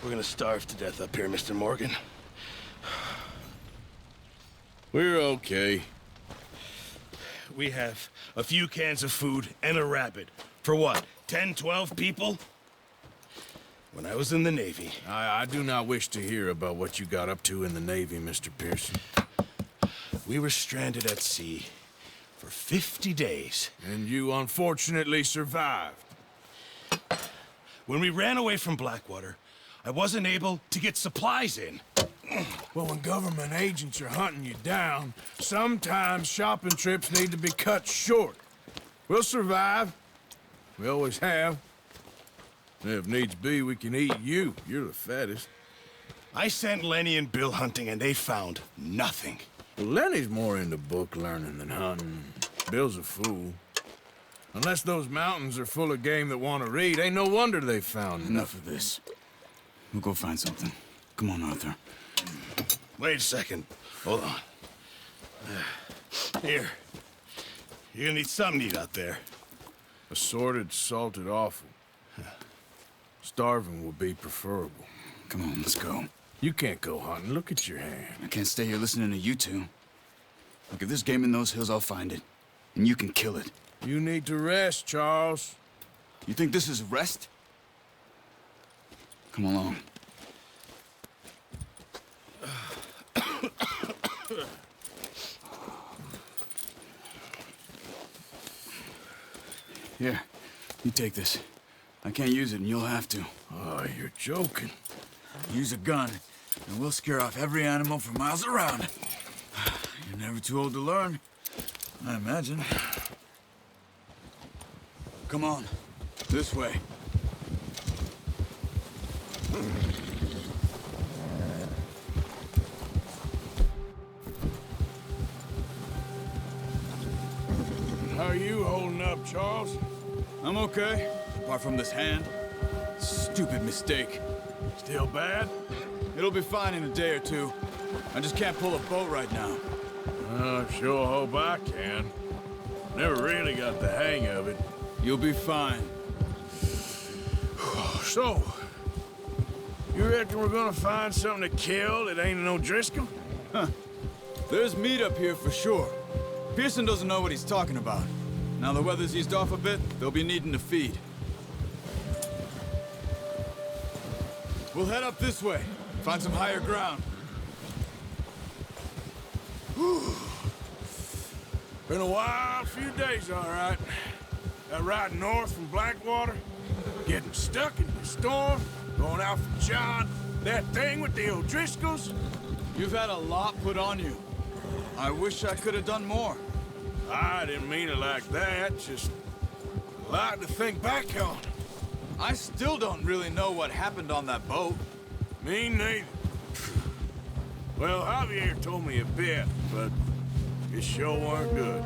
We're gonna starve to death up here, Mr. Morgan. We're okay. We have a few cans of food and a rabbit. For what, 10, 12 people? When I was in the Navy... I do not wish to hear about what you got up to in the Navy, Mr. Pearson. We were stranded at sea for 50 days. And you unfortunately survived. When we ran away from Blackwater, I wasn't able to get supplies in. Well, when government agents are hunting you down, sometimes shopping trips need to be cut short. We'll survive. We always have. If needs be, we can eat you. You're the fattest. I sent Lenny and Bill hunting, and they found nothing. Well, Lenny's more into book learning than hunting. Bill's a fool. Unless those mountains are full of game that want to read, ain't no wonder they found Enough of this. We'll go find something. Come on, Arthur. Wait a second. Hold on. Here. You're gonna need something to eat out there. Assorted, salted offal. Starving will be preferable. Come on, let's go. You can't go hunting. Look at your hand. I can't stay here listening to you two. Look, if there's game in those hills, I'll find it. And you can kill it. You need to rest, Charles. You think this is rest? Come along. Here, you take this. I can't use it, and you'll have to. Oh, you're joking. Use a gun, and we'll scare off every animal for miles around. You're never too old to learn, I imagine. Come on, this way. How are you holding up, Charles? I'm okay, apart from this hand. Stupid mistake. Still bad? It'll be fine in a day or two. I just can't pull a boat right now. I sure hope I can. Never really got the hang of it. You'll be fine. So, you reckon we're gonna find something to kill that ain't no Driscoll? Huh. There's meat up here for sure. Pearson doesn't know what he's talking about. Now the weather's eased off a bit, they'll be needing to feed. We'll head up this way, find some higher ground. Whew. Been a wild few days, all right. That ride north from Blackwater, getting stuck in the storm, going out from John, that thing with the O'Driscolls. You've had a lot put on you. I wish I could have done more. I didn't mean it like that, just a lot to think back on. I still don't really know what happened on that boat. Me neither. Well, Javier told me a bit, but it sure weren't good.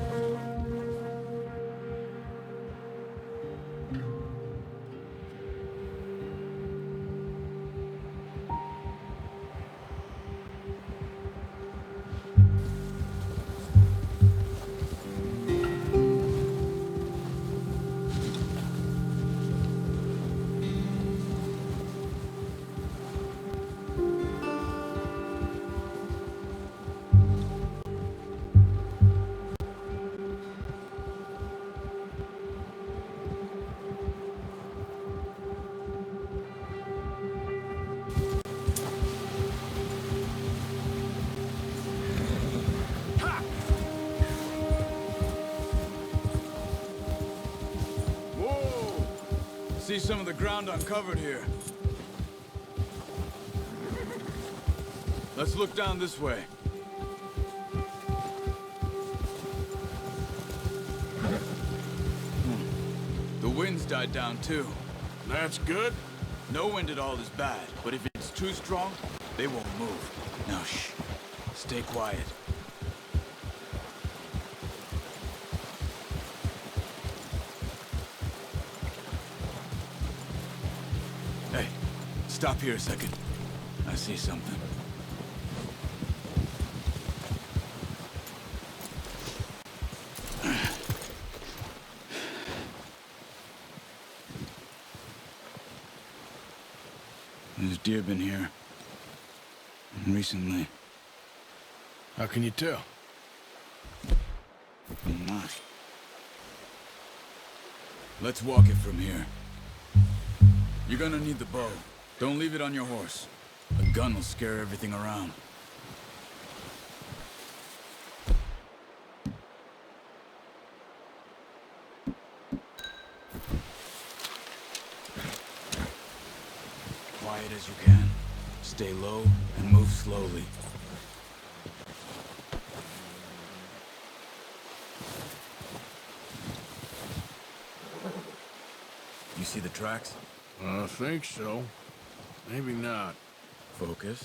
See some of the ground uncovered here. Let's look down this way. The wind's died down too. That's good. No wind at all is bad, but if it's too strong, they won't move. Now shh, stay quiet. Hey, stop here a second. I see something. There's deer been here. Recently. How can you tell? Not. Let's walk it from here. You're gonna need the bow. Don't leave it on your horse. A gun will scare everything around. Quiet as you can. Stay low and move slowly. You see the tracks? I think so. Maybe not. Focus.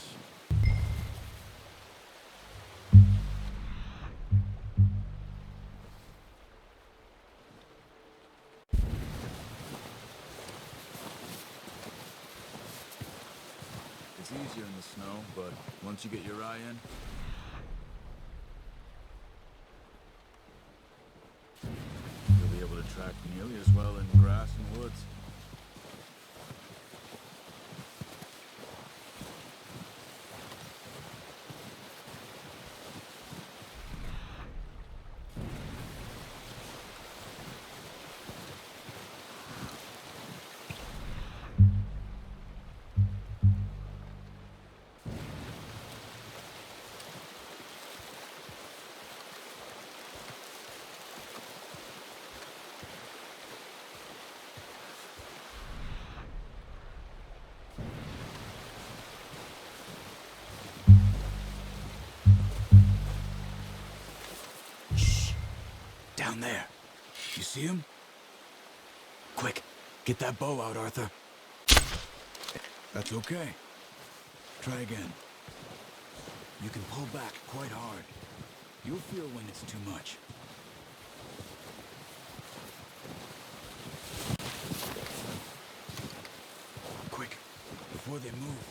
It's easier in the snow, but once you get your eye in, you'll be able to track nearly as well in grass and woods. Down there. You see him? Quick, get that bow out, Arthur. That's okay. Try again. You can pull back quite hard. You'll feel when it's too much. Quick, before they move.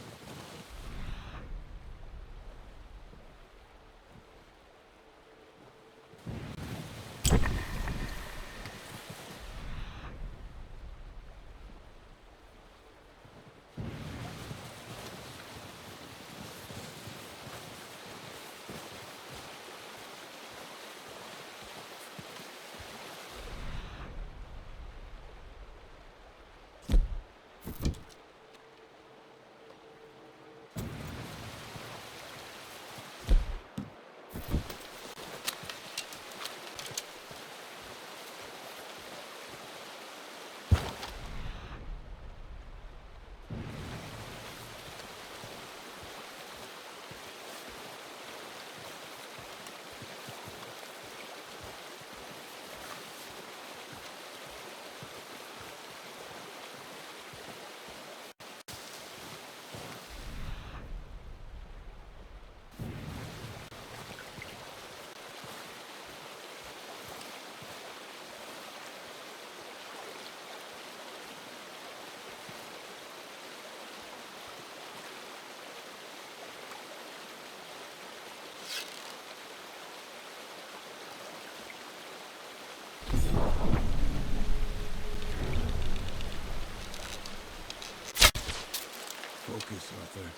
Focus, Arthur.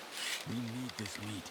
We need this meat.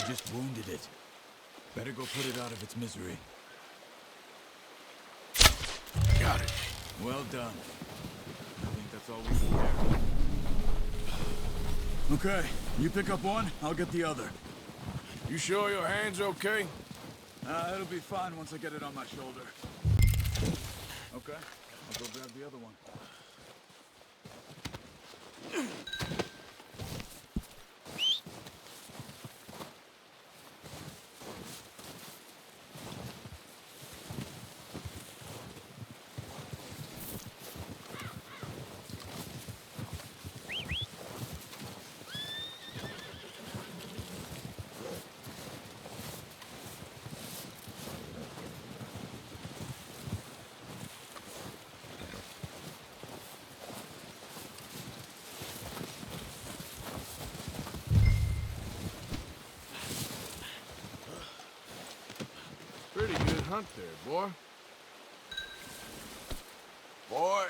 just wounded it. Better go put it out of its misery. Got it. Well done. I think that's all we can carry. Okay, you pick up one, I'll get the other. You sure your hand's okay? It'll be fine once I get it on my shoulder. Okay, I'll go grab the other one. Pretty good hunt there, boy. Boy.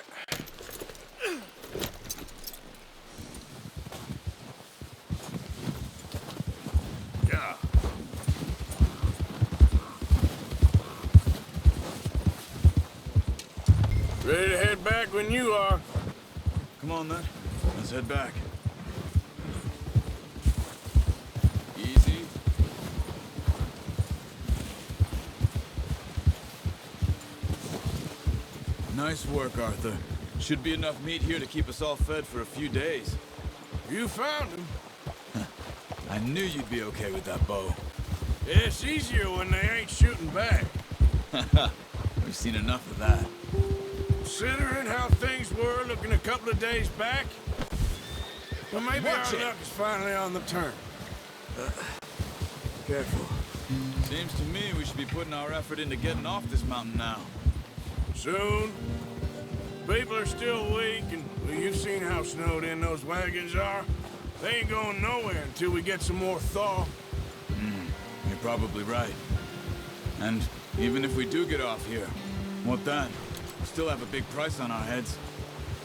Yeah. Ready to head back when you are. Come on then, let's head back. Easy. Nice work, Arthur. Should be enough meat here to keep us all fed for a few days. You found him. I knew you'd be okay with that bow. It's easier when they ain't shooting back. We've seen enough of that. Considering how things were looking a couple of days back, well, maybe Watch our it. luck is finally on the turn. Careful. Seems to me we should be putting our effort into getting off this mountain now. Soon. People are still weak, and well, you've seen how snowed in those wagons are. They ain't going nowhere until we get some more thaw. You're probably right. And even if we do get off here, what then? We still have a big price on our heads.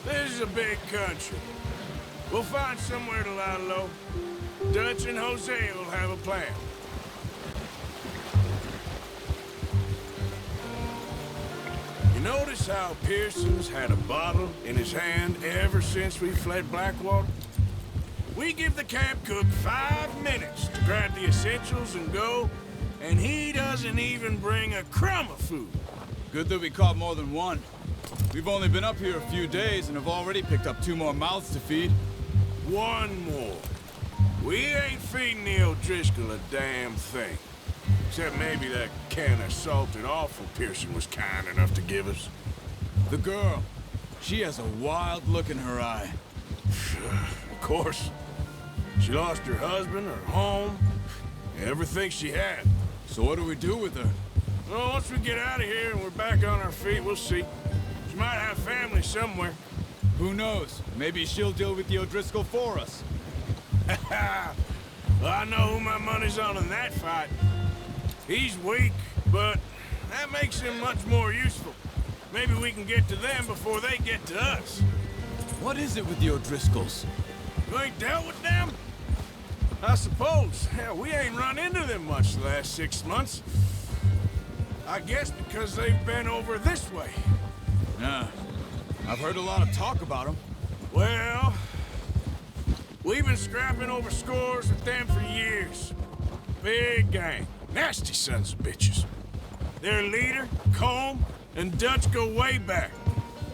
This is a big country. We'll find somewhere to lie low. Dutch and Jose will have a plan. You notice how Pearson's had a bottle in his hand ever since we fled Blackwater? We give the camp cook 5 minutes to grab the essentials and go, and he doesn't even bring a crumb of food. Good that we caught more than one. We've only been up here a few days and have already picked up 2 more mouths to feed. One more. We ain't feeding the O'Driscoll a damn thing. Except maybe that can of salted offal Pearson was kind enough to give us. The girl, she has a wild look in her eye. Of course. She lost her husband, her home, everything she had. So what do we do with her? Well, once we get out of here and we're back on our feet, we'll see. She might have family somewhere. Who knows? Maybe she'll deal with the O'Driscoll for us. Well, I know who my money's on in that fight. He's weak, but that makes him much more useful. Maybe we can get to them before they get to us. What is it with the O'Driscolls? You ain't dealt with them? I suppose. Hell, we ain't run into them much the last 6 months. I guess because they've been over this way. Yeah, I've heard a lot of talk about them. Well, we've been scrapping over scores with them for years. Big gang. Nasty sons of bitches. Their leader, Combe, and Dutch go way back.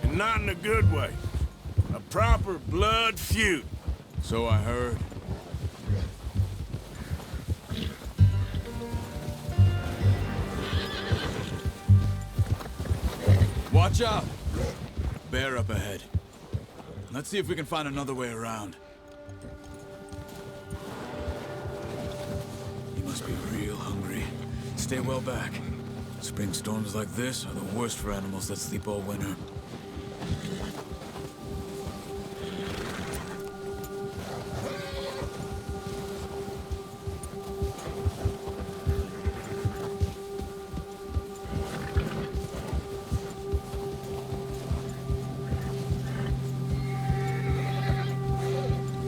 And not in a good way. A proper blood feud. So I heard. Watch out! Bear up ahead. Let's see if we can find another way around. He must be real hungry. Stay well back. Spring storms like this are the worst for animals that sleep all winter.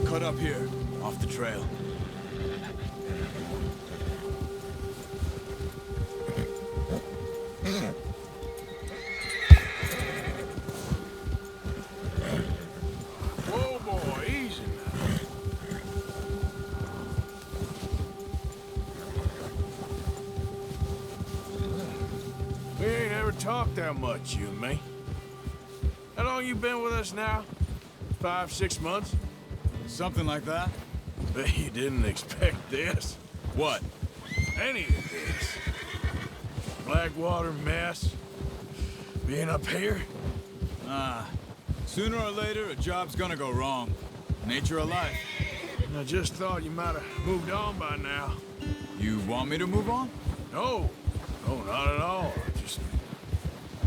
Cut up here, off the trail. talk that much, you and me. How long you been with us now? 5, 6 months? Something like that? Bet you didn't expect this. What? Any of this. Blackwater mess. Being up here? Sooner or later, a job's gonna go wrong. Nature of life. I just thought you might have moved on by now. You want me to move on? No. No, not at all. Just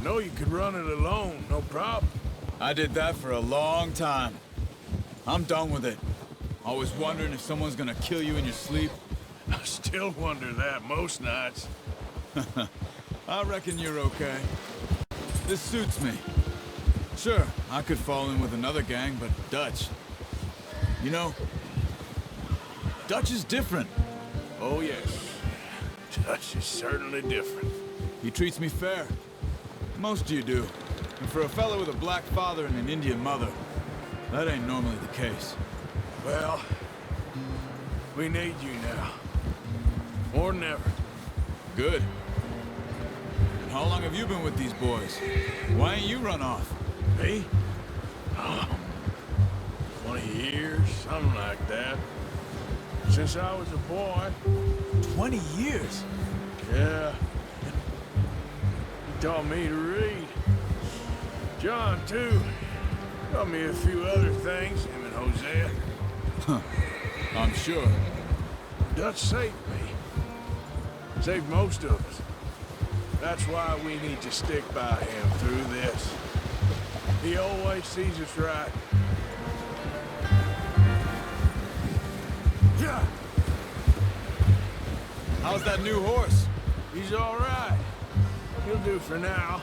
know you could run it alone, no problem. I did that for a long time. I'm done with it. Always wondering if someone's gonna kill you in your sleep. I still wonder that most nights. I reckon you're okay. This suits me. Sure, I could fall in with another gang, but Dutch... You know, Dutch is different. Oh, yes. Dutch is certainly different. He treats me fair. Most of you do. And for a fellow with a black father and an Indian mother, that ain't normally the case. Well, we need you now. More than ever. Good. And how long have you been with these boys? Why ain't you run off? Me? Oh, 20 years, something like that. Since I was a boy. 20 years? Yeah. He taught me to read. John, too. Taught me a few other things, him and Hosea. I'm sure. Dutch saved me. Saved most of us. That's why we need to stick by him through this. He always sees us right. Yeah. How's that new horse? He's all right. He'll do for now.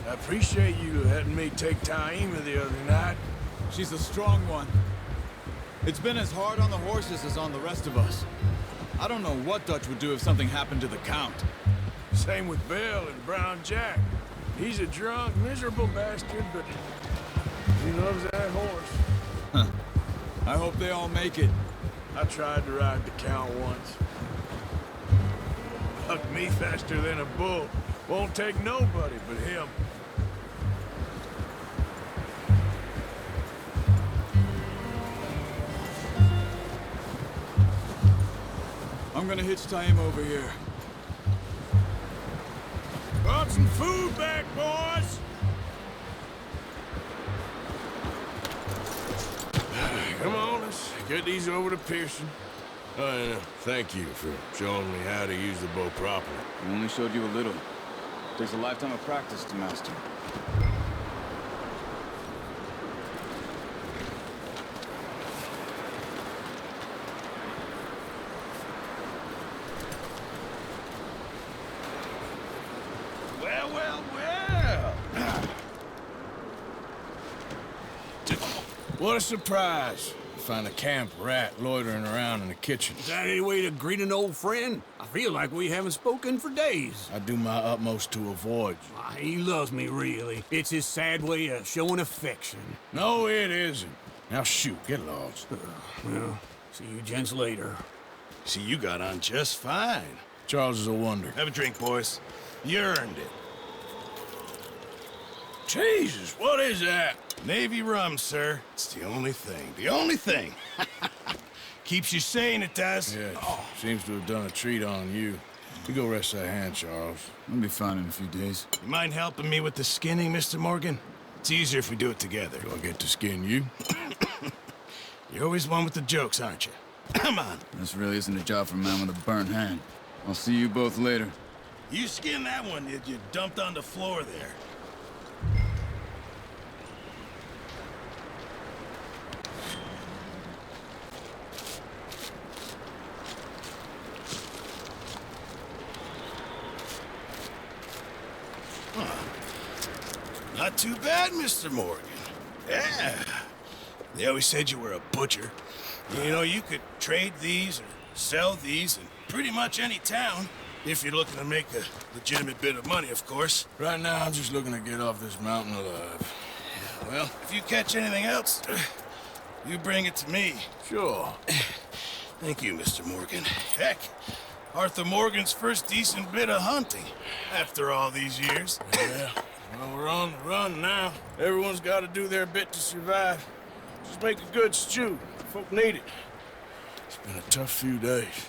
I appreciate you letting me take Taima the other night. She's a strong one. It's been as hard on the horses as on the rest of us. I don't know what Dutch would do if something happened to the Count. Same with Bill and Brown Jack. He's a drunk, miserable bastard, but he loves that horse. I hope they all make it. I tried to ride the Count once. Hucked me faster than a bull. Won't take nobody but him. I'm gonna hitch Taima over here. Brought some food back, boys! Come on, let's get these over to Pearson. And thank you for showing me how to use the bow properly. I only showed you a little. Takes a lifetime of practice to master. Well. What a surprise. Find a camp rat loitering around in the kitchen. Is that any way to greet an old friend? I feel like we haven't spoken for days. I do my utmost to avoid you. He loves me, really. It's his sad way of showing affection. No, it isn't. Now shoot, get lost. Well, see you gents later. See, you got on just fine. Charles is a wonder. Have a drink, boys. You earned it. Jesus, what is that? Navy rum, sir. It's the only thing. The only thing. Keeps you sane, it does. Yeah, seems to have done a treat on you. You go rest that hand, Charles. I'll be fine in a few days. You mind helping me with the skinning, Mr. Morgan? It's easier if we do it together. Do I get to skin you? You're always one with the jokes, aren't you? Come on. This really isn't a job for a man with a burnt hand. I'll see you both later. You skin that one you dumped on the floor there. Not too bad, Mr. Morgan. Yeah. They always said you were a butcher. You know, you could trade these or sell these in pretty much any town. If you're looking to make a legitimate bit of money, of course. Right now, I'm just looking to get off this mountain alive. Well, if you catch anything else, you bring it to me. Sure. Thank you, Mr. Morgan. Heck, Arthur Morgan's first decent bit of hunting after all these years. Yeah, well, we're on the run now. Everyone's got to do their bit to survive. Just make a good stew. Folk need it. It's been a tough few days.